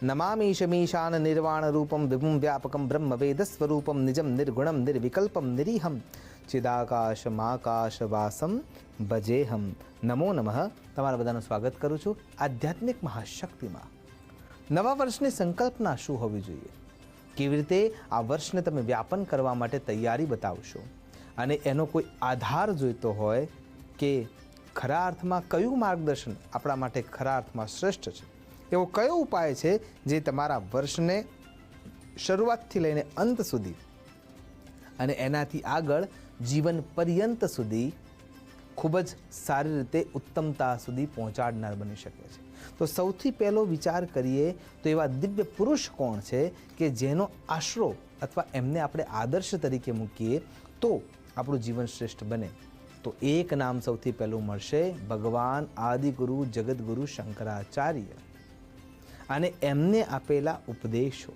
નમામીશમીશાન નિર્વાણ રૂપમ વિભુમ વ્યાપકમ બ્રહ્મ વેદ સ્વરૂપમ નિજમ નિર્ગુણમ નિર્વિકલ્પમ નિરીહમ ચિદાકાશમાકાશવાસમ ભજેહમ. નમો નમઃ. તમારા બધાનું સ્વાગત કરું છું આધ્યાત્મિક મહાશક્તિમાં. નવા વર્ષની સંકલ્પના શું હોવી જોઈએ, કેવી રીતે આ વર્ષને તમે વ્યાપન કરવા માટે તૈયારી બતાવશો, અને એનો કોઈ આધાર જોઈતો હોય કે ખરા અર્થમાં કયું માર્ગદર્શન આપણા માટે ખરા અર્થમાં શ્રેષ્ઠ છે, એવો કયો ઉપાય છે જે તમારા વર્ષને શરૂઆતથી લઈને અંત સુધી અને એનાથી આગળ જીવન પર્યંત સુધી ખૂબ જ સારી રીતે ઉત્તમતા સુધી પહોંચાડનાર બની શકે છે. તો સૌથી પહેલો વિચાર કરીએ તો એવા દિવ્ય પુરુષ કોણ છે કે જેનો આશરો અથવા એમને આપણે આદર્શ તરીકે મૂકીએ તો આપણું જીવન શ્રેષ્ઠ બને. તો એક નામ સૌથી પહેલું મળશે, ભગવાન આદિગુરુ જગદગુરુ શંકરાચાર્ય અને એમને આપેલા ઉપદેશો.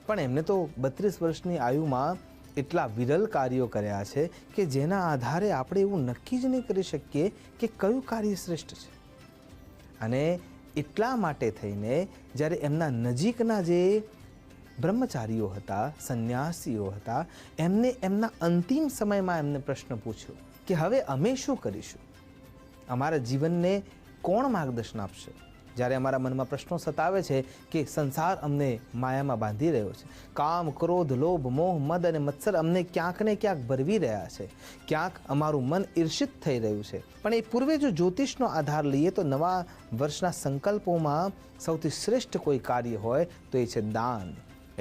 પણ એમને તો 32 વર્ષની આયુમાં એટલા વિરલ કાર્યો કર્યા છે કે જેના આધારે આપણે એવું નક્કી જ નહીં કરી શકીએ કે કયું કાર્ય શ્રેષ્ઠ છે. અને એટલા માટે થઈને જ્યારે એમના નજીકના જે બ્રહ્મચારીઓ હતા, સંન્યાસીઓ હતા, એમને એમના અંતિમ સમયમાં એમને પ્રશ્ન પૂછ્યો કે હવે અમે શું કરીશું, અમારા જીવનને કોણ માર્ગદર્શન આપશે. જ્યારે અમારા મનમાં પ્રશ્નો સતાવે છે કે સંસાર અમને માયામાં બાંધી રહ્યો છે, કામ ક્રોધ લોભ મોહ મદ અને મત્સર અમને ક્યાંક ને ક્યાંક ભરવી રહ્યા છે, ક્યાંક અમારું મન ઈર્ષિત થઈ રહ્યું છે. પણ એ પૂર્વે જો જ્યોતિષનો આધાર લઈએ તો નવા વર્ષના સંકલ્પોમાં સૌથી શ્રેષ્ઠ કોઈ કાર્ય હોય તો એ છે દાન.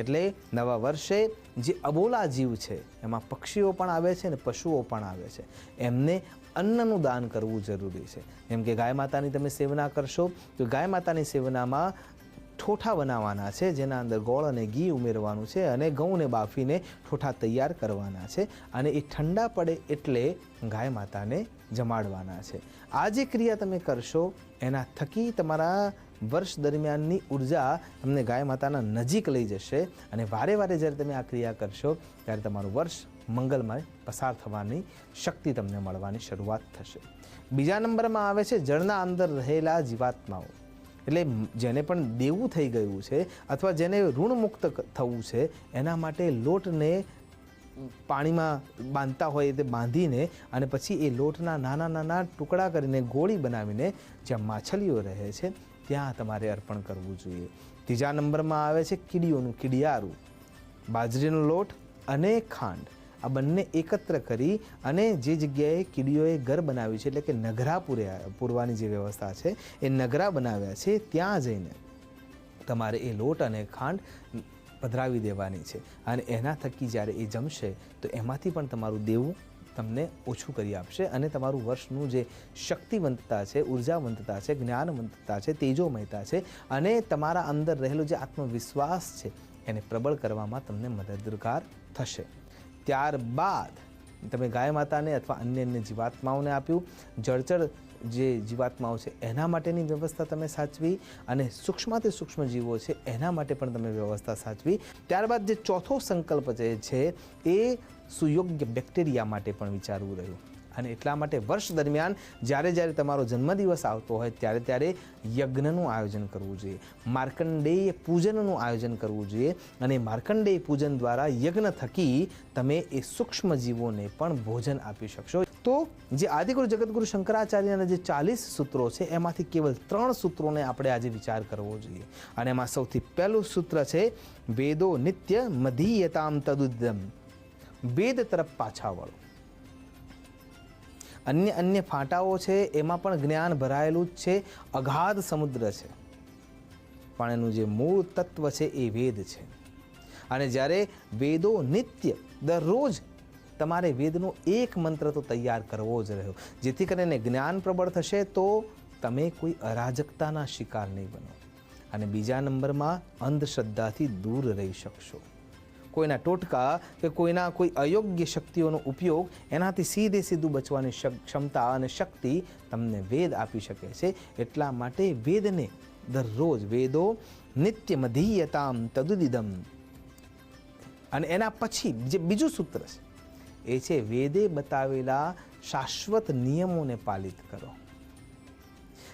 એટલે નવા વર્ષે જે અબોલા જીવ છે, એમાં પક્ષીઓ પણ આવે છે અને પશુઓ પણ આવે છે, એમને અન્નનું દાન કરવું જરૂરી છે. જેમ કે ગાય માતાની તમે સેવના કરશો તો ગાય માતાની સેવનામાં ઠોઠા બનાવવાના છે, જેના અંદર ગોળ અને ઘી ઉમેરવાનું છે અને ઘઉંને બાફીને ઠોઠા તૈયાર કરવાના છે અને એ ઠંડા પડે એટલે ગાય માતાને જમાડવાના છે. આ જે ક્રિયા તમે કરશો એના થકી તમારા વર્ષ દરમિયાનની ઉર્જા તમને ગાય માતાના નજીક લઈ જશે અને વારે વારે જ્યારે તમે આ ક્રિયા કરશો ત્યારે તમારું વર્ષ મંગલમય પસાર થવાની શક્તિ તમને મળવાની શરૂઆત થશે. બીજા નંબરમાં આવે છે જળના અંદર રહેલા જીવાત્માઓ. એટલે જેને પણ દેવું થઈ ગયું છે અથવા જેને ઋણમુક્ત થવું છે એના માટે લોટને પાણીમાં બાંધતા હોય તે બાંધીને અને પછી એ લોટના નાના નાના ટુકડા કરીને ગોળી બનાવીને જ્યાં માછલીઓ રહે છે ત્યાં તમારે અર્પણ કરવું જોઈએ. ત્રીજા નંબરમાં આવે છે કીડીઓનું કીડિયારું. બાજરીનો લોટ અને ખાંડ આ બંને એકત્ર કરી અને જે જગ્યાએ કીડીઓએ ઘર બનાવ્યું છે, એટલે કે નગરા પૂરવાની જે વ્યવસ્થા છે, એ નગરા બનાવ્યા છે, ત્યાં જઈને તમારે એ લોટ અને ખાંડ પધરાવી દેવાની છે અને એના થકી જ્યારે એ જમશે તો એમાંથી પણ તમારું દેવું તમને ઓછું કરી આપશે અને તમારું વર્ષનું જે શક્તિવંતતા છે, ઉર્જાવંતતા છે, જ્ઞાનવંતતા છે, તેજોમયતા છે અને તમારા અંદર રહેલો જે આત્મવિશ્વાસ છે એને પ્રબળ કરવામાં તમને મદદગાર થશે. ત્યારબાદ તમે ગાય માતાને અથવા અન્ય જીવાત્માઓને આપ્યું. જળચર જે જીવાત્માઓ છે એના માટેની વ્યવસ્થા તમે સાચવી અને સૂક્ષ્મથી સૂક્ષ્મ જીવો છે એના માટે પણ તમે વ્યવસ્થા સાચવી. ત્યારબાદ જે ચોથો સંકલ્પ છે એ સુયોગ્ય બેક્ટેરિયા માટે પણ વિચારવું રહ્યું. અને એટલા માટે વર્ષ દરમિયાન જ્યારે જ્યારે તમારો જન્મદિવસ આવતો હોય ત્યારે ત્યારે યજ્ઞનું આયોજન કરવું જોઈએ, માર્કંડેય પૂજનનું આયોજન કરવું જોઈએ અને માર્કંડેય પૂજન દ્વારા યજ્ઞ થકી તમે એ સૂક્ષ્મ જીવોને પણ ભોજન આપી શકશો. તો જે આદિગુરુ જગદગુરુ શંકરાચાર્યના જે 40 સૂત્રો છે એમાંથી કેવલ 3 સૂત્રોને આપણે આજે વિચાર કરવો જોઈએ. અને એમાં સૌથી પહેલું સૂત્ર છે વેદો નિત્ય મધીયતામ તદુદ્દમ. વેદ તરફ પાછા વળો. અન્ય ફાંટાઓ છે એમાં પણ જ્ઞાન ભરાયેલું જ છે, અગાધ સમુદ્ર છે, પણ એનું જે મૂળ તત્વ છે એ વેદ છે. અને જ્યારે વેદો નિત્ય દરરોજ તમારે વેદનો એક મંત્ર તો તૈયાર કરવો જ રહ્યો, જેથી કરીને જ્ઞાન પ્રબળ થશે તો તમે કોઈ અરાજકતાના શિકાર નહીં બનો. અને બીજા નંબરમાં અંધશ્રદ્ધાથી દૂર રહી શકશો. કોઈના ટોટકા કે કોઈના કોઈ અયોગ્ય શક્તિઓનો ઉપયોગ એનાથી સીધું બચવાની ક્ષમતા અને શક્તિ તમને વેદ આપી શકે છે. એટલા માટે વેદને દરરોજ વેદો નિત્ય મધીયતામ તદુદિદમ. અને એના પછી જે બીજું સૂત્ર છે એ છે વેદે બતાવેલા શાશ્વત નિયમોને પાલિત કરો.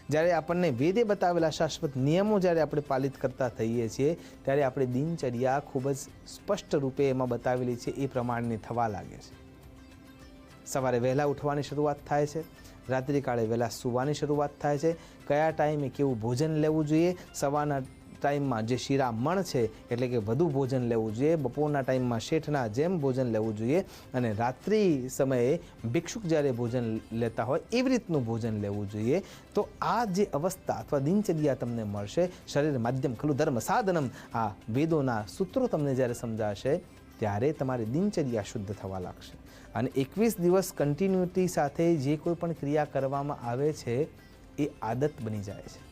જ્યારે આપણને વેદે બતાવેલા શાશ્વત નિયમો જ્યારે આપણે પાલિત કરતા થઈએ છીએ ત્યારે આપણી દિનચર્યા ખૂબ જ સ્પષ્ટ રૂપે એમાં બતાવેલી છે એ પ્રમાણેની થવા લાગે છે. સવારે વહેલા ઉઠવાની શરૂઆત થાય છે, રાત્રિકાળે વહેલા સૂવાની શરૂઆત થાય છે, કયા ટાઈમે કેવું ભોજન લેવું જોઈએ, સવારના ટાઈમમાં જે શિરામણ છે એટલે કે વધુ ભોજન લેવું જોઈએ, બપોરના ટાઈમમાં શેઠના જેમ ભોજન લેવું જોઈએ અને રાત્રિ સમયે ભિક્ષુક જ્યારે ભોજન લેતા હોય એવી રીતનું ભોજન લેવું જોઈએ. તો આ જે અવસ્થા અથવા દિનચર્યા તમને મળશે, શરીર માધ્યમ ખલું ધર્મ સાધનમ, આ વેદોના સૂત્રો તમને જ્યારે સમજાશે ત્યારે તમારી દિનચર્યા શુદ્ધ થવા લાગશે. અને 21 દિવસ કન્ટિન્યુટી સાથે જે કોઈ પણ ક્રિયા કરવામાં આવે છે એ આદત બની જાય છે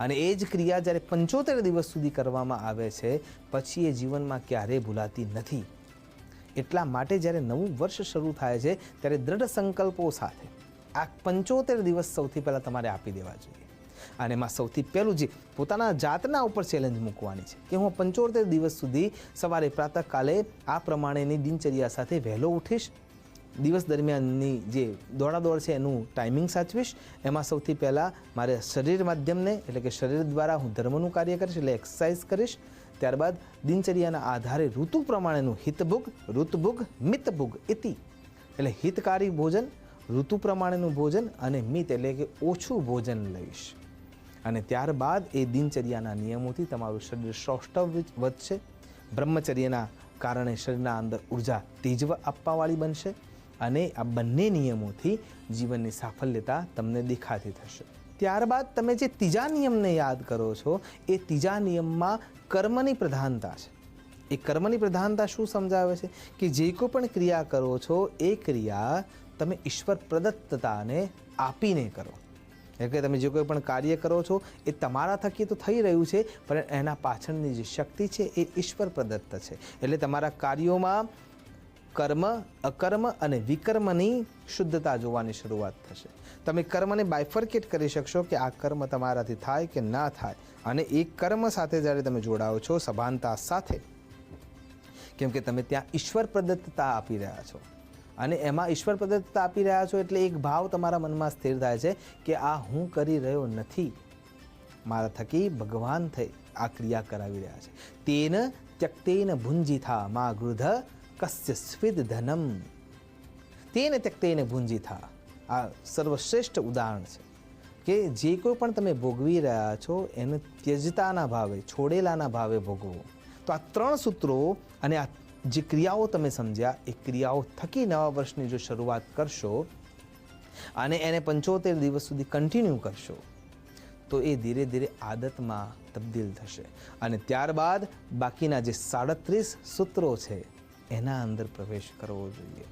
અને એ જ ક્રિયા જ્યારે 75 દિવસ સુધી કરવામાં આવે છે પછી એ જીવનમાં ક્યારેય ભૂલાતી નથી. એટલા માટે જ્યારે નવું વર્ષ શરૂ થાય છે ત્યારે દ્રઢ સંકલ્પો સાથે આ 75 દિવસ સૌથી પહેલાં તમારે આપી દેવા જોઈએ. અને એમાં સૌથી પહેલું જે પોતાના જાતના ઉપર ચેલેન્જ મૂકવાની છે કે હું 75 દિવસ સુધી સવારે પ્રાતઃકાલે આ પ્રમાણેની દિનચર્યા સાથે વહેલો ઉઠીશ, દિવસ દરમિયાનની જે દોડાદોડ છે એનું ટાઈમિંગ સાચવીશ, એમાં સૌથી પહેલાં મારે શરીર માધ્યમને એટલે કે શરીર દ્વારા હું ધર્મનું કાર્ય કરીશ એટલે એક્સરસાઇઝ કરીશ. ત્યારબાદ દિનચર્યાના આધારે ઋતુ પ્રમાણેનું હિતભુગ, ઋતભુગ, મિતભુગ ઇતિ એટલે હિતકારી ભોજન, ઋતુ પ્રમાણેનું ભોજન અને મિત એટલે કે ઓછું ભોજન લઈશ. અને ત્યારબાદ એ દિનચર્યાના નિયમોથી તમારું શરીર સૌષ્ઠવ વધશે, બ્રહ્મચર્યના કારણે શરીરના અંદર ઉર્જા તેજ આપવાવાળી બનશે અને આ બંને નિયમોથી જીવનની સાફલ્યતા તમને દેખાતી થશે. ત્યારબાદ તમે જે ત્રીજા નિયમને યાદ કરો છો એ ત્રીજા નિયમમાં કર્મની પ્રધાનતા છે. એ કર્મની પ્રધાનતા શું સમજાવે છે કે જે કોઈ પણ ક્રિયા કરો છો એ ક્રિયા તમે ઈશ્વર પ્રદત્તતાને આપીને કરો. એટલે કે તમે જે કોઈ પણ કાર્ય કરો છો એ તમારા થકી તો થઈ રહ્યું છે પણ એના પાછળની જે શક્તિ છે એ ઈશ્વર પ્રદત્ત છે. એટલે તમારા કાર્યોમાં કર્મ, અકર્મ અને વિકર્મની શુદ્ધતા જોવાની શરૂઆત થશે. તમે કર્મને બાયફર્કેટ કરી શકશો કે આ કર્મ તમારાથી થાય કે ના થાય અને એ કર્મ સાથે જ્યારે તમે જોડાઓ છો સભાનતા સાથે, કેમ કે તમે ત્યાં ઈશ્વર પ્રદત્તતા આપી રહ્યા છો અને એમાં ઈશ્વર પ્રદત્તતા આપી રહ્યા છો એટલે એક ભાવ તમારા મનમાં સ્થિર થાય છે કે આ હું કરી રહ્યો નથી, મારા થકી ભગવાન થઈ આ ક્રિયા કરાવી રહ્યા છે. તેન ત્યક્તેન ભુંજીથા મા ગૃધ કસ્ય સ્વિદ ધનમ. તેન ત્યક્તેન ભુંજીથા આ સર્વશ્રેષ્ઠ ઉદાહરણ છે કે જે કોઈ પણ તમે ભોગવી રહ્યા છો એને ત્યજતાના ભાવે, છોડેલાના ભાવે ભોગવો. તો આ 3 સૂત્રો અને આ જે ક્રિયાઓ તમે સમજ્યા એ ક્રિયાઓ થકી નવા વર્ષની જો શરૂઆત કરશો અને એને 75 દિવસ સુધી કન્ટિન્યુ કરશો તો એ ધીરે ધીરે આદતમાં તબદીલ થશે અને ત્યારબાદ બાકીના જે 37 સૂત્રો છે એના અંદર પ્રવેશ કરવો જોઈએ.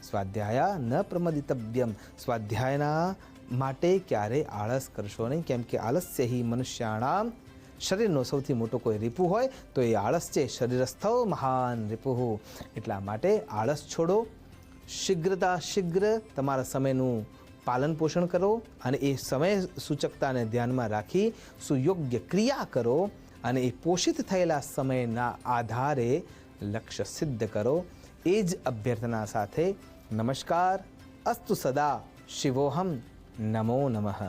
સ્વાધ્યાય ન પ્રમદિતવ્યમ, સ્વાધ્યાયના માટે ક્યારેય આળસ કરશો નહીં, કેમ કે આલસ્ય હિ મનુષ્યાણામ, શરીરનો સૌથી મોટો કોઈ રીપુ હોય તો એ આળસ છે. શરીરસ્થો મહાન રીપુઃ. એટલા માટે આળસ છોડો, શીઘ્ર તમારા સમયનું પાલન પોષણ કરો અને એ સમય સૂચકતાને ધ્યાનમાં રાખી સુયોગ્ય ક્રિયા કરો અને એ પોષિત થયેલા સમયના આધારે લક્ષ્ય સિદ્ધ કરો. એ જ અભ્યર્થના સાથે નમસ્કાર. અસ્તુ સદા શિવોહમ. નમો નમઃ.